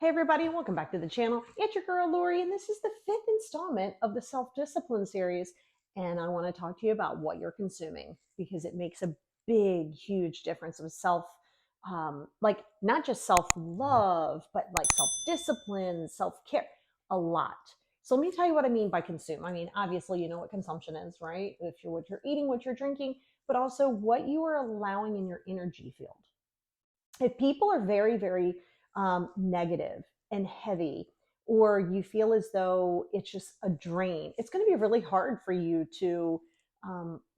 Hey everybody, welcome back to the channel. It's your girl Lori, and this is the fifth installment of the self-discipline series. And I want to talk to you about what you're consuming because it makes a big, huge difference with like not just self-love, but like self-discipline, self-care, a lot. So let me tell you what I mean by consume. I mean, obviously, you know what consumption is, right? If you're what you're eating, what you're drinking, but also what you are allowing in your energy field. If people are very, very negative and heavy, or you feel as though it's just a drain, it's going to be really hard for you to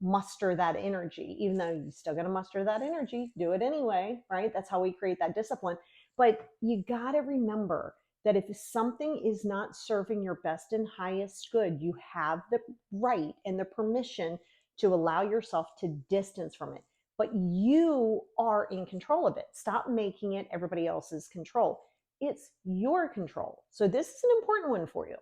muster that energy, even though you're still going to muster that energy, do it anyway, right? That's how we create that discipline. But you got to remember that if something is not serving your best and highest good, you have the right and the permission to allow yourself to distance from it, but you are in control of it. Stop making it everybody else's control. It's your control. So this is an important one for you.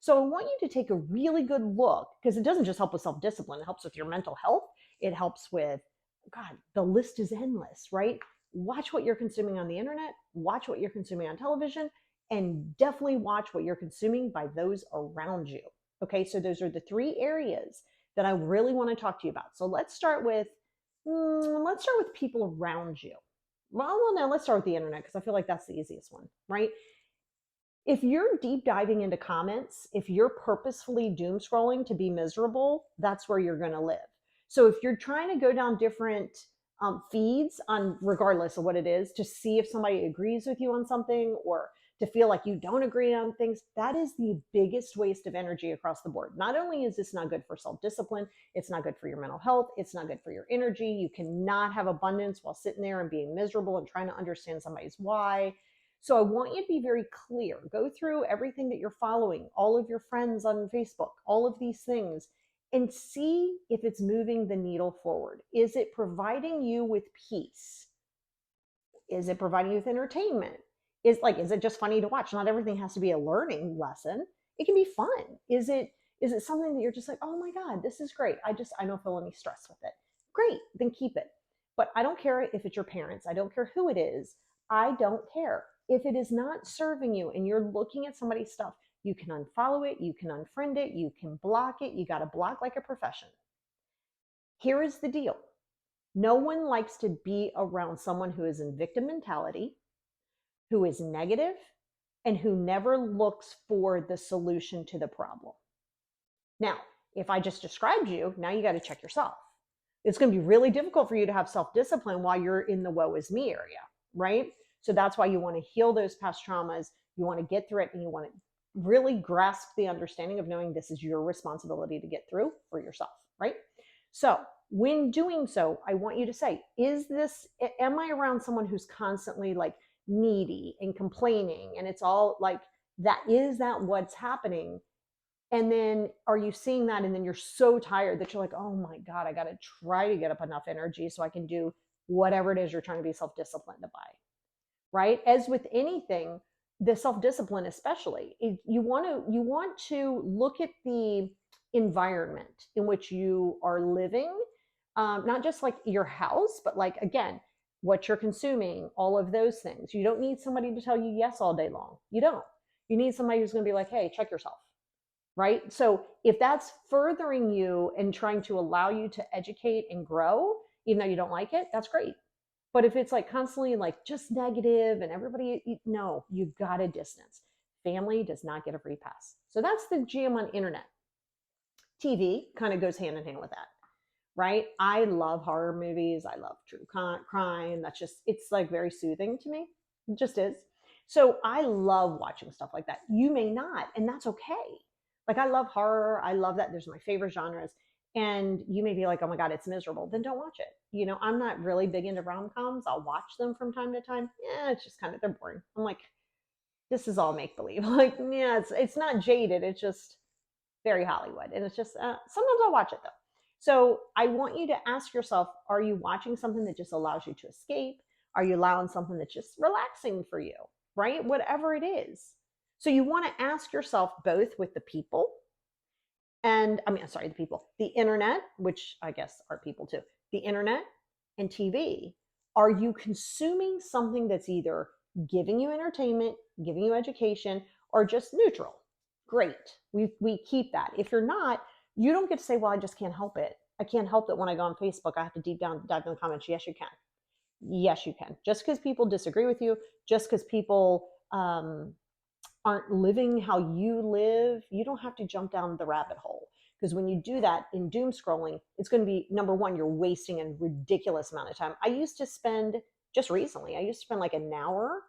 So I want you to take a really good look, because it doesn't just help with self-discipline. It helps with your mental health. It helps with, God, the list is endless, right? Watch what you're consuming on the internet. Watch what you're consuming on television. And definitely watch what you're consuming by those around you. Okay, so those are the three areas that I really want to talk to you about. So let's start with people around you. Well, no, let's start with the internet because I feel like that's the easiest one, right? If you're deep diving into comments, if you're purposefully doom scrolling to be miserable, that's where you're going to live. So if you're trying to go down different feeds on regardless of what it is to see if somebody agrees with you on something or to feel like you don't agree on things, that is the biggest waste of energy across the board. Not only is this not good for self-discipline, it's not good for your mental health, it's not good for your energy. You cannot have abundance while sitting there and being miserable and trying to understand somebody's why. So I want you to be very clear. Go through everything that you're following, all of your friends on Facebook, all of these things, and see if it's moving the needle forward. Is it providing you with peace? Is it providing you with entertainment? Is it just funny to watch? Not everything has to be a learning lesson. It can be fun. Is it something that you're just like, oh my God, this is great. I don't feel any stress with it. Great, then keep it. But I don't care if it's your parents. I don't care who it is. I don't care. If it is not serving you and you're looking at somebody's stuff, you can unfollow it, you can unfriend it, you can block it. You got to block like a profession. Here is the deal. No one likes to be around someone who is in victim mentality, who is negative, and who never looks for the solution to the problem. Now, if I just described you, now you got to check yourself. It's going to be really difficult for you to have self-discipline while you're in the woe is me area, right? So that's why you want to heal those past traumas. You want to get through it, and you want to really grasp the understanding of knowing this is your responsibility to get through for yourself, right? So when doing so, I want you to say, am I around someone who's constantly like needy and complaining? And it's all like, is that what's happening? And then are you seeing that? And then you're so tired that you're like, oh my God, I got to try to get up enough energy so I can do whatever it is you're trying to be self-disciplined to buy, right? As with anything, the self-discipline especially, you want to look at the environment in which you are living, not just like your house, but like, again, what you're consuming, all of those things. You don't need somebody to tell you yes all day long. You don't. You need somebody who's going to be like, hey, check yourself, right? So if that's furthering you and trying to allow you to educate and grow, even though you don't like it, that's great. But if it's like constantly like just negative and everybody, no, you got to distance. Family does not get a free pass. So that's the GM on internet. TV kind of goes hand in hand with that, right? I love horror movies. I love true crime. It's like very soothing to me. It just is. So I love watching stuff like that. You may not, and that's okay. Like I love horror. I love that. There's my favorite genres. And you may be like, oh my God, it's miserable. Then don't watch it. I'm not really big into rom-coms. I'll watch them from time to time. Yeah, it's just they're boring. I'm like, this is all make-believe. Like, yeah, it's not jaded. It's just very Hollywood. And it's just, sometimes I'll watch it though. So I want you to ask yourself, are you watching something that just allows you to escape? Are you allowing something that's just relaxing for you, right? Whatever it is. So you want to ask yourself both with the people the internet, which I guess are people too, the internet and TV. Are you consuming something that's either giving you entertainment, giving you education, or just neutral. Great. We keep that. If you're not, you don't get to say, well, I just can't help it. I can't help that when I go on Facebook, I have to dive in the comments. Yes, you can. Yes, you can. Just because people disagree with you, just because people aren't living how you live, you don't have to jump down the rabbit hole. Because when you do that in doom scrolling, it's going to be, number one, you're wasting a ridiculous amount of time. I used to spend, just recently, I used to spend like an hour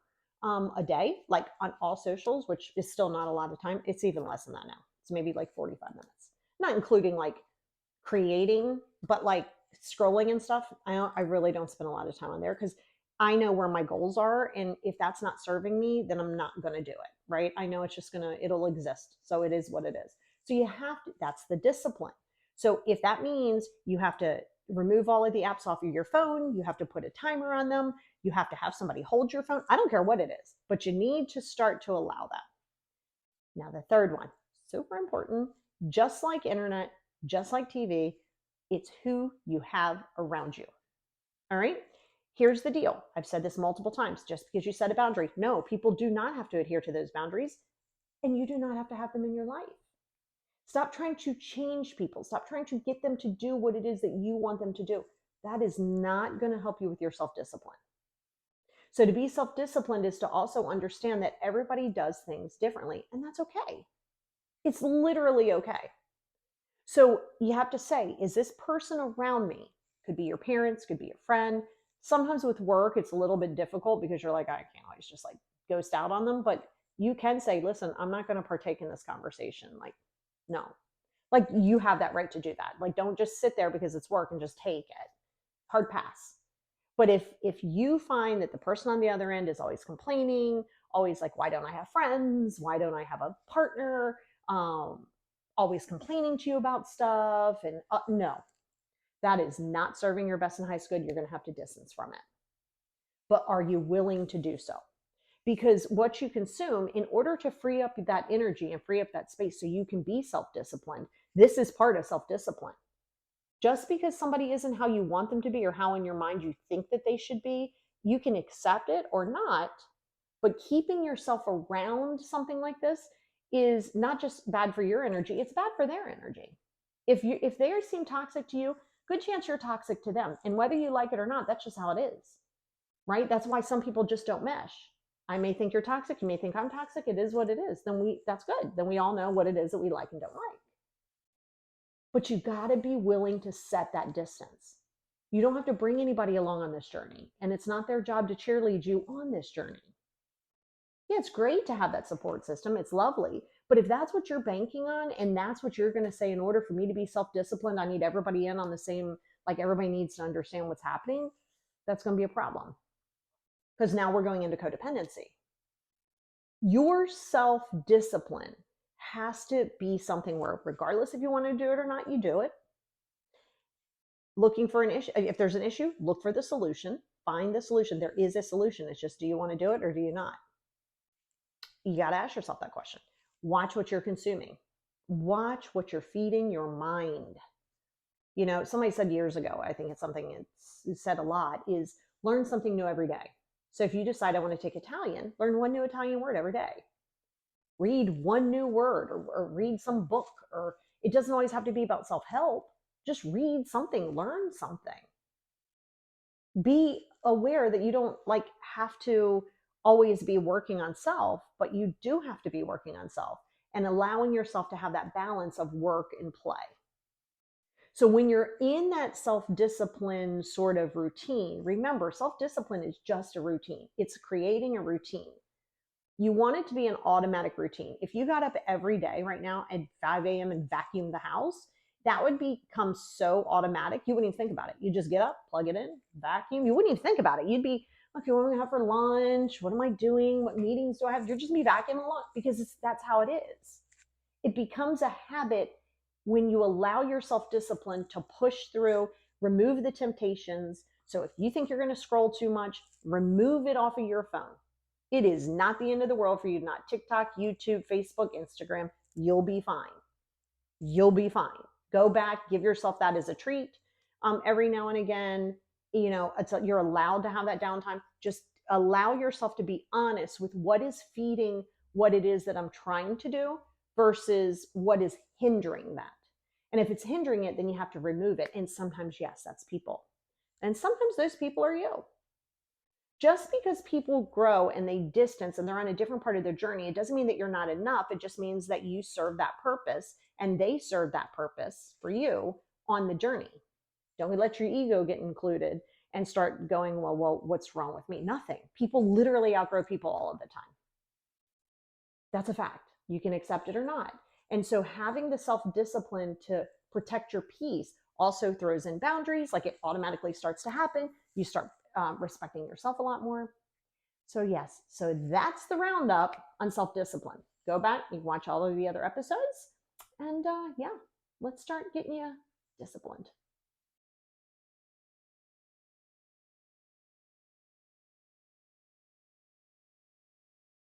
a day, like on all socials, which is still not a lot of time. It's even less than that now. It's maybe like 45 minutes, not including like creating, but like scrolling and stuff. I really don't spend a lot of time on there because I know where my goals are. And if that's not serving me, then I'm not going to do it. Right. I know it's just it'll exist. So it is what it is. So you have to, that's the discipline. So if that means you have to remove all of the apps off of your phone, you have to put a timer on them, you have to have somebody hold your phone. I don't care what it is, but you need to start to allow that. Now, the third one, super important, just like internet, just like TV, it's who you have around you. All right. Here's the deal. I've said this multiple times. Just because you set a boundary, no, people do not have to adhere to those boundaries, and you do not have to have them in your life. Stop trying to change people. Stop trying to get them to do what it is that you want them to do. That is not going to help you with your self-discipline. So to be self-disciplined is to also understand that everybody does things differently, and that's okay. It's literally okay. So you have to say, is this person around me? Could be your parents, could be a friend. Sometimes with work, it's a little bit difficult because you're like, I can't always just like ghost out on them. But you can say, listen, I'm not going to partake in this conversation. Like, no. Like, you have that right to do that. Like, don't just sit there because it's work and just take it. Hard pass. But if you find that the person on the other end is always complaining, always like, why don't I have friends? Why don't I have a partner? Always complaining to you about stuff. And no, that is not serving your best and highest good. You're going to have to distance from it. But are you willing to do so? Because what you consume, in order to free up that energy and free up that space so you can be self-disciplined, this is part of self-discipline. Just because somebody isn't how you want them to be or how in your mind you think that they should be, you can accept it or not. But keeping yourself around something like this is not just bad for your energy, it's bad for their energy. If they seem toxic to you, good chance you're toxic to them. And whether you like it or not, that's just how it is, right? That's why some people just don't mesh. I may think you're toxic. You may think I'm toxic. It is what it is. That's good. Then we all know what it is that we like and don't like. But you got to be willing to set that distance. You don't have to bring anybody along on this journey. And it's not their job to cheerlead you on this journey. Yeah, it's great to have that support system. It's lovely. But if that's what you're banking on and that's what you're going to say, in order for me to be self-disciplined, I need everybody in on the same, like everybody needs to understand what's happening, that's going to be a problem. Because now we're going into codependency. Your self-discipline has to be something where, regardless if you want to do it or not, you do it. Looking for an issue. If there's an issue, look for the solution. Find the solution. There is a solution. It's just, do you want to do it or do you not? You got to ask yourself that question. Watch what you're consuming. Watch what you're feeding your mind. You know, somebody said years ago, I think it's something it's said a lot, is learn something new every day. So if you decide I want to take Italian, learn one new Italian word every day. Read one new word or read some book, or it doesn't always have to be about self-help. Just read something, learn something. Be aware that you don't like have to always be working on self, but you do have to be working on self and allowing yourself to have that balance of work and play. So when you're in that self-discipline sort of routine, remember, self-discipline is just a routine. It's creating a routine. You want it to be an automatic routine. If you got up every day right now at 5 a.m. and vacuumed the house, that would become so automatic. You wouldn't even think about it. You just get up, plug it in, vacuum. You wouldn't even think about it. You'd be, okay, what am I going to have for lunch? What am I doing? What meetings do I have? You're just be vacuuming a lot because that's how it is. It becomes a habit when you allow your self-discipline to push through, remove the temptations. So if you think you're going to scroll too much, remove it off of your phone. It is not the end of the world for you, not TikTok, YouTube, Facebook, Instagram. You'll be fine. You'll be fine. Go back, give yourself that as a treat. Every now and again, you know, you're allowed to have that downtime. Just allow yourself to be honest with what is feeding what it is that I'm trying to do versus what is hindering that. And if it's hindering it, then you have to remove it. And sometimes, yes, that's people. And sometimes those people are you. Just because people grow and they distance and they're on a different part of their journey, it doesn't mean that you're not enough. It just means that you serve that purpose and they serve that purpose for you on the journey. Don't let your ego get included and start going, well, what's wrong with me? Nothing. People literally outgrow people all of the time. That's a fact. You can accept it or not. And so having the self-discipline to protect your peace also throws in boundaries, like it automatically starts to happen. You start respecting yourself a lot more. So yes, so that's the roundup on self-discipline. Go back, you watch all of the other episodes, and yeah, let's start getting you disciplined.